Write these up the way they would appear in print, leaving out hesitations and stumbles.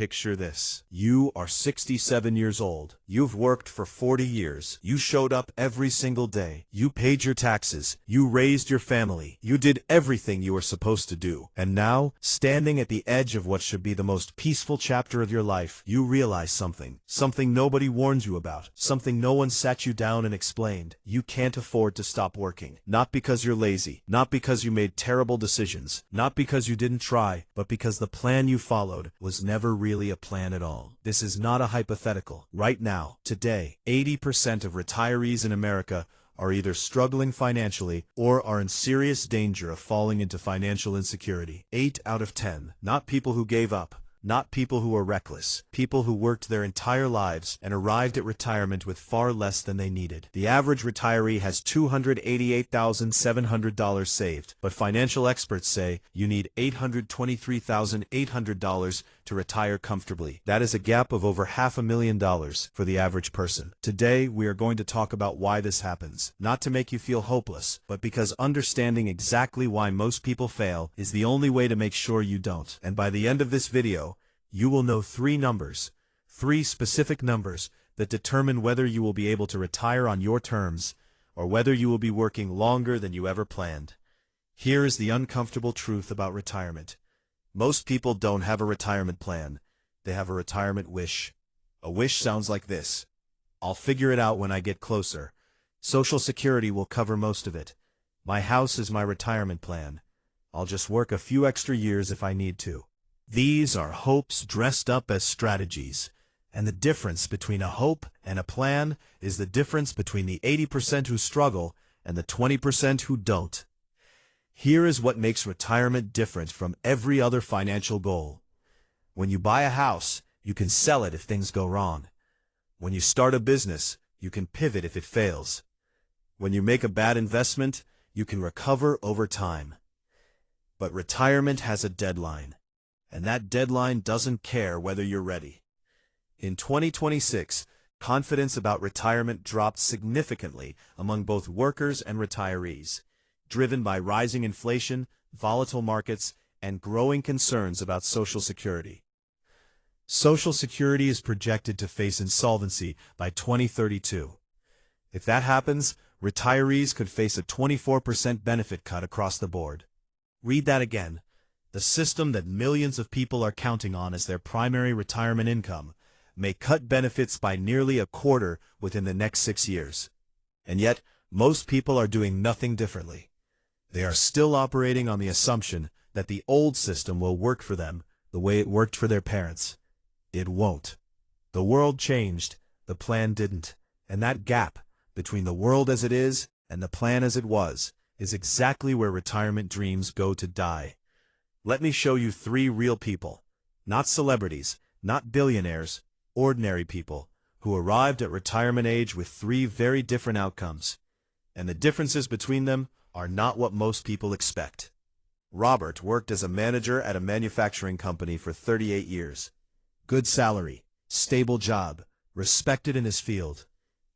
picture this. You are 67 years old. You've worked for 40 years. You showed up every single day. You paid your taxes. You raised your family. You did everything you were supposed to do. And now, standing at the edge of what should be the most peaceful chapter of your life, you realize something. Something nobody warned you about. Something no one sat you down and explained. You can't afford to stop working. Not because you're lazy. Not because you made terrible decisions. Not because you didn't try, but because the plan you followed was never really a plan at all. This is not a hypothetical. Right now, today, 80% of retirees in America are either struggling financially or are in serious danger of falling into financial insecurity. 8 out of 10. Not people who gave up. Not people who are reckless. People who worked their entire lives and arrived at retirement with far less than they needed. The average retiree has $288,700 saved, but financial experts say you need $823,800 to retire comfortably. That is a gap of over $500,000 for the average person. Today, we are going to talk about why this happens. Not to make you feel hopeless, but because understanding exactly why most people fail is the only way to make sure you don't. And by the end of this video, you will know 3 specific numbers that determine whether you will be able to retire on your terms or whether you will be working longer than you ever planned. Here is the uncomfortable truth about retirement. Most people don't have a retirement plan. They have a retirement wish. A wish sounds like this: I'll figure it out when I get closer. Social Security will cover most of it. My house is my retirement plan. I'll just work a few extra years if I need to. These are hopes dressed up as strategies, and the difference between a hope and a plan is the difference between the 80% who struggle and the 20% who don't. Here is what makes retirement different from every other financial goal. When you buy a house, you can sell it if things go wrong. When you start a business, you can pivot if it fails. When you make a bad investment, you can recover over time. But retirement has a deadline. And that deadline doesn't care whether you're ready. In 2026, confidence about retirement dropped significantly among both workers and retirees, driven by rising inflation, volatile markets, and growing concerns about Social Security. Social Security is projected to face insolvency by 2032. If that happens, retirees could face a 24% benefit cut across the board. Read that again. The system that millions of people are counting on as their primary retirement income may cut benefits by nearly a quarter within the next 6 years. And yet, most people are doing nothing differently. They are still operating on the assumption that the old system will work for them the way it worked for their parents. It won't. The world changed, the plan didn't. And that gap between the world as it is and the plan as it was is exactly where retirement dreams go to die. Let me show you 3 real people, not celebrities, not billionaires, ordinary people, who arrived at retirement age with 3 very different outcomes. And the differences between them are not what most people expect. Robert worked as a manager at a manufacturing company for 38 years. Good salary, stable job, respected in his field.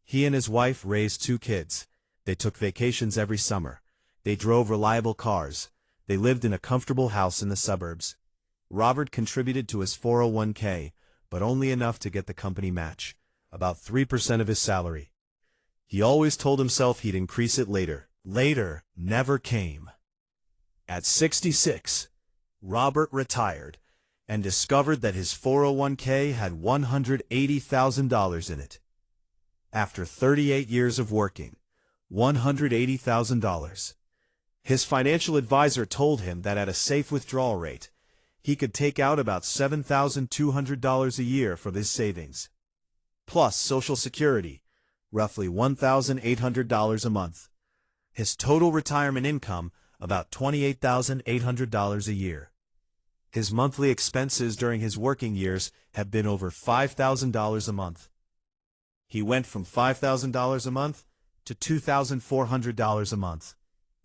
He and his wife raised 2 kids. They took vacations every summer. They drove reliable cars. They lived in a comfortable house in the suburbs. Robert contributed to his 401k, but only enough to get the company match, about 3% of his salary. He always told himself he'd increase it later. Later never came. At 66, Robert retired and discovered that his 401k had $180,000 in it. After 38 years of working, $180,000. His financial advisor told him that at a safe withdrawal rate, he could take out about $7,200 a year from his savings, plus Social Security, roughly $1,800 a month. His total retirement income, about $28,800 a year. His monthly expenses during his working years have been over $5,000 a month. He went from $5,000 a month to $2,400 a month.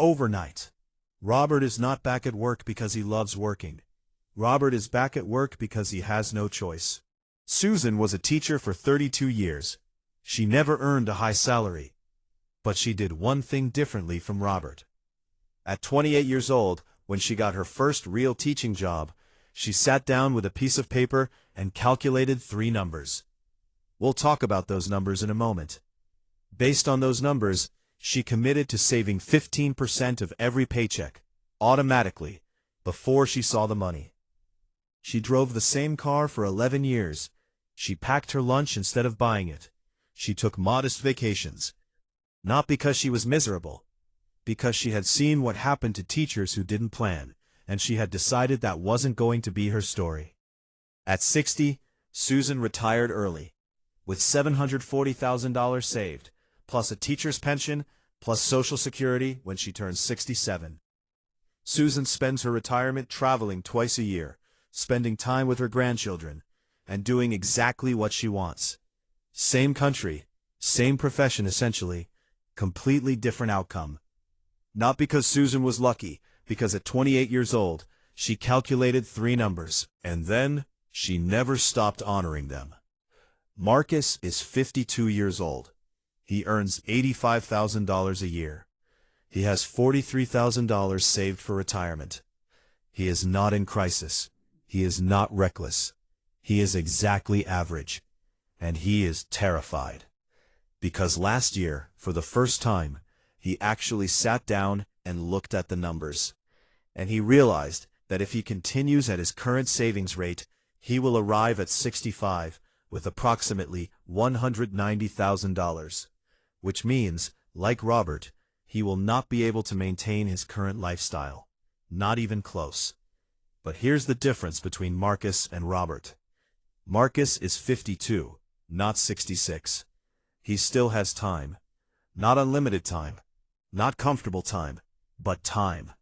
Overnight. Robert is not back at work because he loves working. Robert is back at work because he has no choice. Susan was a teacher for 32 years. She never earned a high salary. But she did one thing differently from Robert. At 28 years old, when she got her first real teaching job, She sat down with a piece of paper and calculated 3 numbers. We'll talk about those numbers in a moment. Based on those numbers, she committed to saving 15% of every paycheck, automatically, before she saw the money. She drove the same car for 11 years. She packed her lunch instead of buying it. She took modest vacations. Not because she was miserable, because she had seen what happened to teachers who didn't plan, and she had decided that wasn't going to be her story. At 60, Susan retired early, with $740,000 saved, plus a teacher's pension, plus Social Security when she turns 67. Susan spends her retirement traveling twice a year, spending time with her grandchildren, and doing exactly what she wants. Same country, same profession essentially, completely different outcome. Not because Susan was lucky, because at 28 years old, she calculated 3 numbers, and then she never stopped honoring them. Marcus is 52 years old. He earns $85,000 a year. He has $43,000 saved for retirement. He is not in crisis. He is not reckless. He is exactly average. And he is terrified. Because last year, for the first time, he actually sat down and looked at the numbers. And he realized that if he continues at his current savings rate, he will arrive at 65 with approximately $190,000, which means, like Robert, he will not be able to maintain his current lifestyle. Not even close. But here's the difference between Marcus and Robert. Marcus is 52, not 66. He still has time. Not unlimited time. Not comfortable time. But time.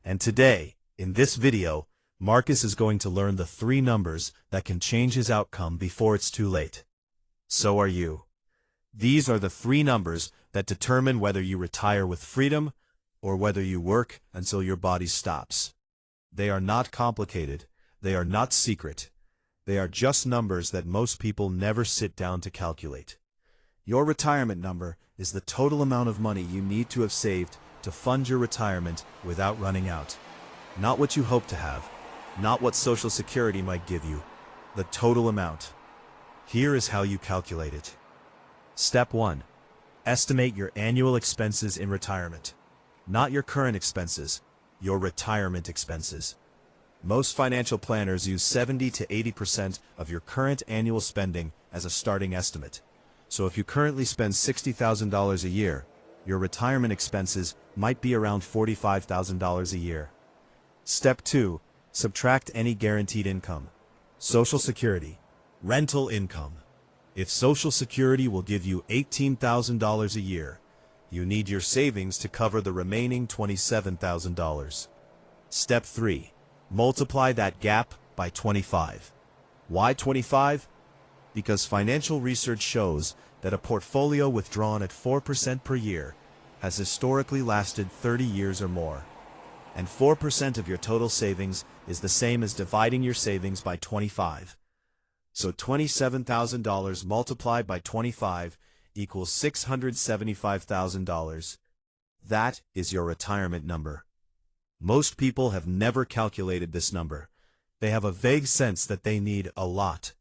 And today, in this video, Marcus is going to learn the 3 numbers that can change his outcome before it's too late. So are you. These are the 3 numbers that determine whether you retire with freedom or whether you work until your body stops. They are not complicated. They are not secret. They are just numbers that most people never sit down to calculate. Your retirement number is the total amount of money you need to have saved to fund your retirement without running out. Not what you hope to have. Not what Social Security might give you. The total amount. Here is how you calculate it. Step 1. Estimate your annual expenses in retirement. Not your current expenses, your retirement expenses. Most financial planners use 70 to 80% of your current annual spending as a starting estimate. So if you currently spend $60,000 a year, your retirement expenses might be around $45,000 a year. Step 2. Subtract any guaranteed income. Social Security. Rental income. If Social Security will give you $18,000 a year, you need your savings to cover the remaining $27,000. Step 3. Multiply that gap by 25. Why 25? Because financial research shows that a portfolio withdrawn at 4% per year has historically lasted 30 years or more. And 4% of your total savings is the same as dividing your savings by 25. So $27,000 multiplied by 25 equals $675,000. That is your retirement number. Most people have never calculated this number. They have a vague sense that they need a lot,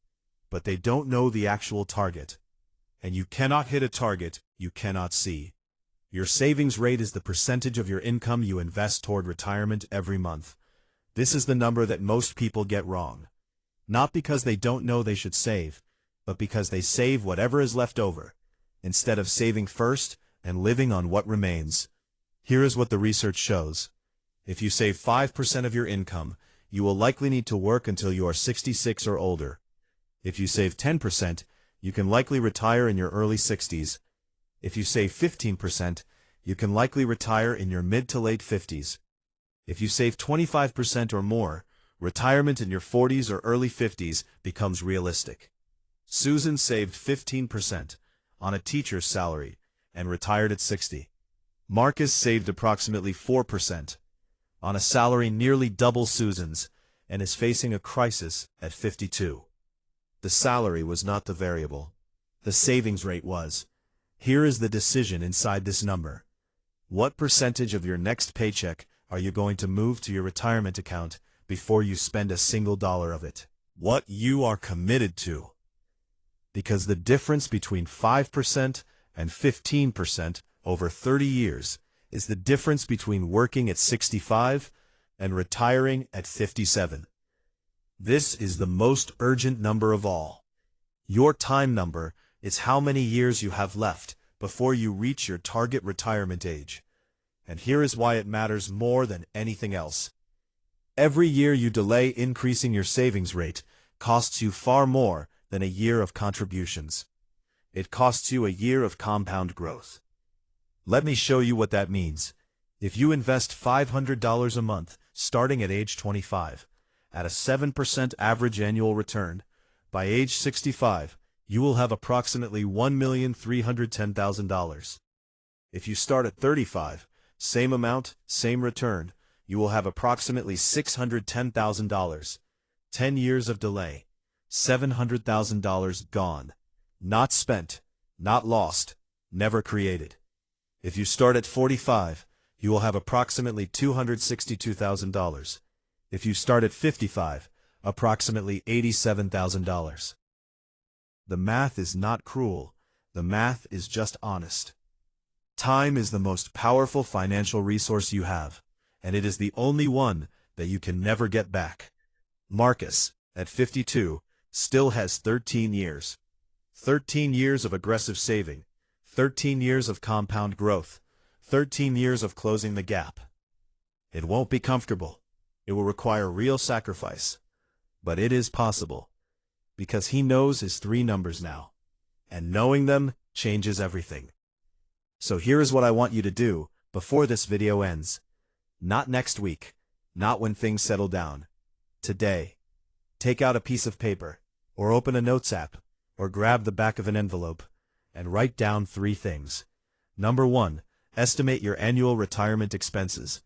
but they don't know the actual target. And you cannot hit a target you cannot see. Your savings rate is the percentage of your income you invest toward retirement every month. This is the number that most people get wrong. Not because they don't know they should save, but because they save whatever is left over, instead of saving first and living on what remains. Here is what the research shows. If you save 5% of your income, you will likely need to work until you are 66 or older. If you save 10%, you can likely retire in your early 60s. If you save 15%, you can likely retire in your mid to late 50s. If you save 25% or more, retirement in your 40s or early 50s becomes realistic. Susan saved 15% on a teacher's salary and retired at 60. Marcus saved approximately 4% on a salary nearly double Susan's and is facing a crisis at 52. The salary was not the variable. The savings rate was. Here is the decision inside this number. What percentage of your next paycheck are you going to move to your retirement account before you spend a single dollar of it. What you are committed to. Because the difference between 5% and 15% over 30 years is the difference between working at 65 and retiring at 57. This is the most urgent number of all. Your time number is how many years you have left before you reach your target retirement age. And here is why it matters more than anything else. Every year you delay increasing your savings rate costs you far more than a year of contributions. It costs you a year of compound growth. Let me show you what that means. If you invest $500 a month starting at age 25, at a 7% average annual return, by age 65, you will have approximately $1,310,000. If you start at 35, same amount, same return, you will have approximately $610,000. 10 years of delay, $700,000 gone. Not spent, not lost, never created. If you start at 45, you will have approximately $262,000. If you start at 55, approximately $87,000. The math is not cruel. The math is just honest. Time is the most powerful financial resource you have, and it is the only one that you can never get back. Marcus, at 52, still has 13 years. 13 years of aggressive saving, 13 years of compound growth, 13 years of closing the gap. It won't be comfortable. It will require real sacrifice. But it is possible, because he knows his 3 numbers now, and knowing them changes everything. So here is what I want you to do before this video ends. Not next week, not when things settle down. Today. Take out a piece of paper, or open a notes app, or grab the back of an envelope, and write down 3 things. Number 1, estimate your annual retirement expenses.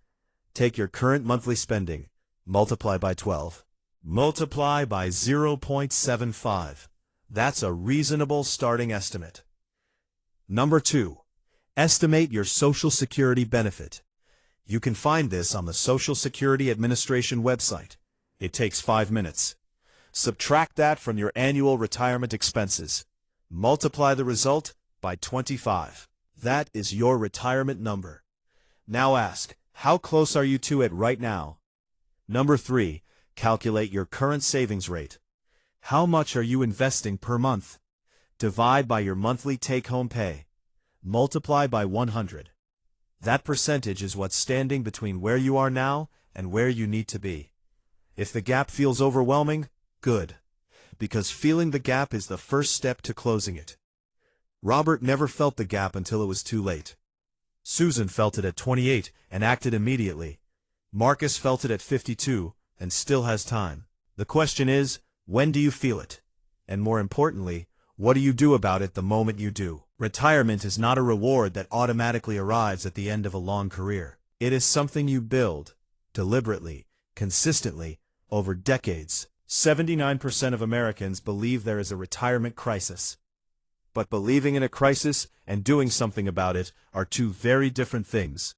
Take your current monthly spending, multiply by 12. Multiply by 0.75. That's a reasonable starting estimate. Number 2, estimate your Social Security benefit. You can find this on the Social Security Administration website. It takes 5 minutes. Subtract that from your annual retirement expenses. Multiply the result by 25. That is your retirement number. Now ask, how close are you to it right now? Number 3, calculate your current savings rate. How much are you investing per month? Divide by your monthly take-home pay. Multiply by 100. That percentage is what's standing between where you are now and where you need to be. If the gap feels overwhelming, good. Because feeling the gap is the first step to closing it. Robert never felt the gap until it was too late. Susan felt it at 28 and acted immediately. Marcus felt it at 52 and still has time. The question is, when do you feel it? And more importantly, what do you do about it the moment you do? Retirement is not a reward that automatically arrives at the end of a long career. It is something you build, deliberately, consistently, over decades. 79% of Americans believe there is a retirement crisis. But believing in a crisis and doing something about it are 2 very different things.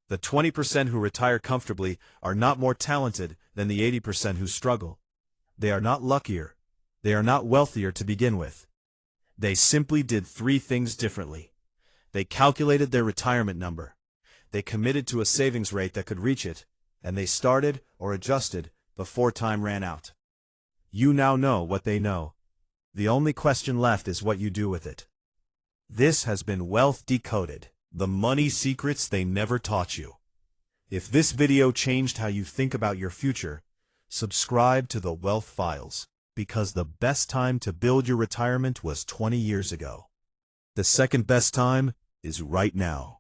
The 20% who retire comfortably are not more talented than the 80% who struggle. They are not luckier. They are not wealthier to begin with. They simply did 3 things differently. They calculated their retirement number. They committed to a savings rate that could reach it, and they started or adjusted before time ran out. You now know what they know. The only question left is what you do with it. This has been Wealth Decoded, the money secrets they never taught you. If this video changed how you think about your future, subscribe to the Wealth Files, because the best time to build your retirement was 20 years ago. The second best time is right now.